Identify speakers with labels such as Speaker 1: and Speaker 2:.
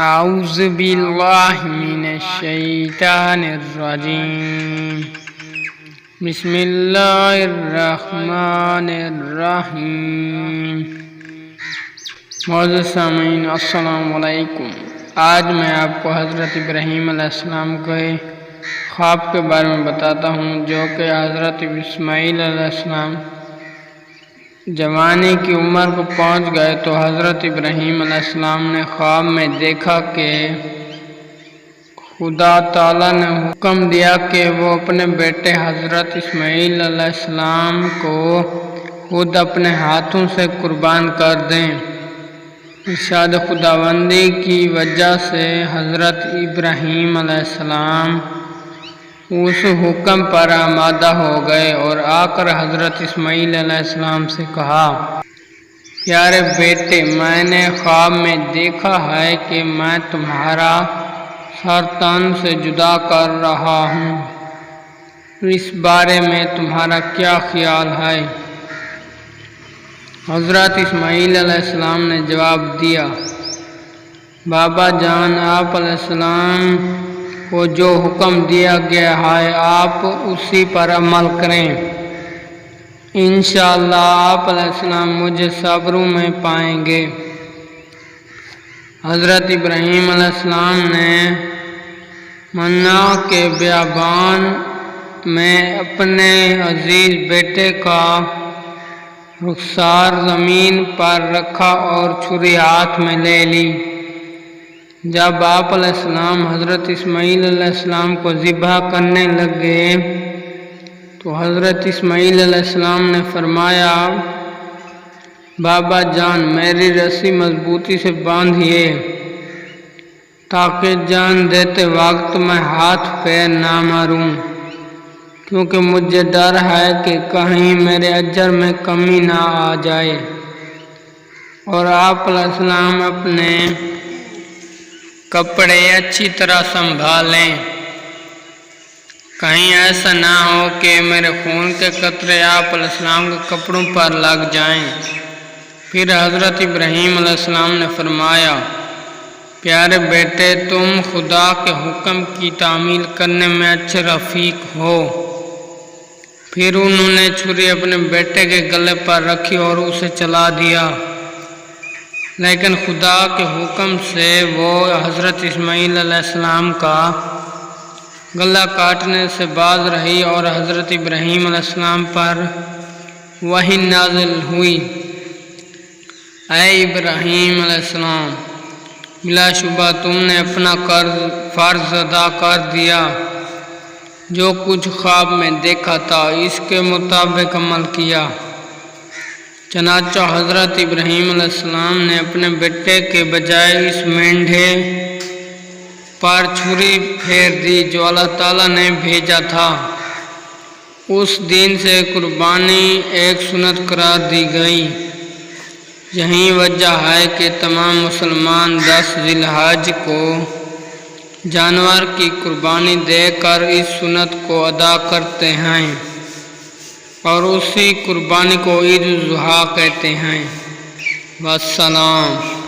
Speaker 1: اعوذ باللہ من الشیطان الرجیم بسم اللہ الرحمن الرحیم۔ معزز سامعین السلام علیکم۔ آج میں آپ کو حضرت ابراہیم علیہ السلام کے خواب کے بارے میں بتاتا ہوں، جو کہ حضرت اسماعیل علیہ السلام جوانی کی عمر کو پہنچ گئے تو حضرت ابراہیم علیہ السلام نے خواب میں دیکھا کہ خدا تعالیٰ نے حکم دیا کہ وہ اپنے بیٹے حضرت اسماعیل علیہ السلام کو خود اپنے ہاتھوں سے قربان کر دیں۔ ارشاد خداوندی کی وجہ سے حضرت ابراہیم علیہ السلام اس حکم پر آمادہ ہو گئے اور آ کر حضرت اسماعیل علیہ السلام سے کہا، پیارے بیٹے، میں نے خواب میں دیکھا ہے کہ میں تمہارا سر تن سے جدا کر رہا ہوں، اس بارے میں تمہارا کیا خیال ہے؟ حضرت اسماعیل علیہ السلام نے جواب دیا، بابا جان، آپ علیہ السلام کو جو حکم دیا گیا ہے آپ اسی پر عمل کریں، انشاءاللہ آپ علیہ السلام مجھے صبروں میں پائیں گے۔ حضرت ابراہیم علیہ السلام نے منا کے بیابان میں اپنے عزیز بیٹے کا رخسار زمین پر رکھا اور چھری ہاتھ میں لے لی۔ جب آپ علیہ السلام حضرت اسماعیل علیہ السلام کو ذبح کرنے لگے تو حضرت اسماعیل علیہ السلام نے فرمایا، بابا جان، میری رسی مضبوطی سے باندھیے تاکہ جان دیتے وقت میں ہاتھ پیر نہ ماروں، کیونکہ مجھے ڈر ہے کہ کہیں میرے اجر میں کمی نہ آ جائے۔ اور آپ علیہ السلام اپنے کپڑے اچھی طرح سنبھالیں، کہیں ایسا نہ ہو کہ میرے خون کے قطرے آپ علیہ السلام کے کپڑوں پر لگ جائیں۔ پھر حضرت ابراہیم علیہ السلام نے فرمایا، پیارے بیٹے، تم خدا کے حکم کی تعمیل کرنے میں اچھے رفیق ہو۔ پھر انہوں نے چھری اپنے بیٹے کے گلے پر رکھی اور اسے چلا دیا، لیکن خدا کے حکم سے وہ حضرت اسماعیل علیہ السلام کا گلا کاٹنے سے باز رہی اور حضرت ابراہیم علیہ السلام پر وحی نازل ہوئی، اے ابراہیم علیہ السلام، بلا شبہ تم نے اپنا فرض ادا کر دیا، جو کچھ خواب میں دیکھا تھا اس کے مطابق عمل کیا۔ چنانچہ حضرت ابراہیم علیہ السلام نے اپنے بیٹے کے بجائے اس مینڈھے پر چھری پھیر دی جو اللہ تعالیٰ نے بھیجا تھا۔ اس دن سے قربانی ایک سنت قرار دی گئی۔ یہی وجہ ہے کہ تمام مسلمان 10 ذی الحج کو جانور کی قربانی دے کر اس سنت کو ادا کرتے ہیں اور اسی قربانی کو عید الاضحیٰ کہتے ہیں۔ والسلام۔